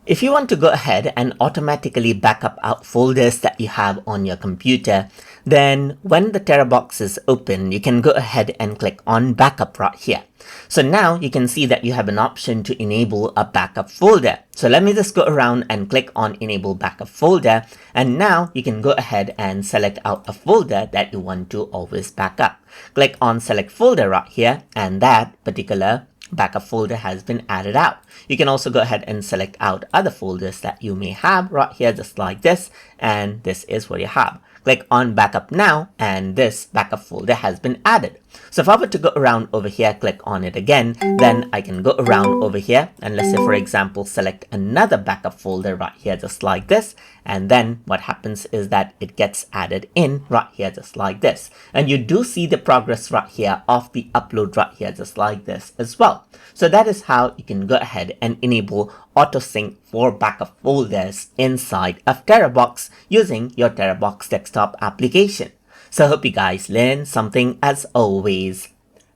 If you want to go ahead and automatically backup out folders that you have on your computer, then when the Terabox is open, you can go ahead and click on backup right here. So now you can see that you have an option to enable a backup folder. So let me just go around and click on enable backup folder. And now you can go ahead and select out a folder that you want to always back up. Click on select folder right here, and that particular backup folder has been added out. You can also go ahead and select out other folders that you may have right here, just like this, and this is what you have. Click on backup now, and this backup folder has been added. So if I were to go around over here, click on it again, then I can go around over here and let's say, for example, select another backup folder right here, just like this. And then what happens is that it gets added in right here, just like this. And you do see the progress right here of the upload right here, just like this as well. So that is how you can go ahead and enable auto sync for backup folders inside of Terabox using your Terabox desktop application. So I hope you guys learned something as always.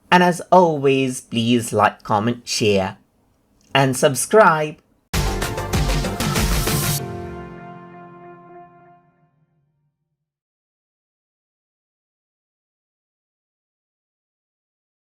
And as always, please like, comment, share, and subscribe.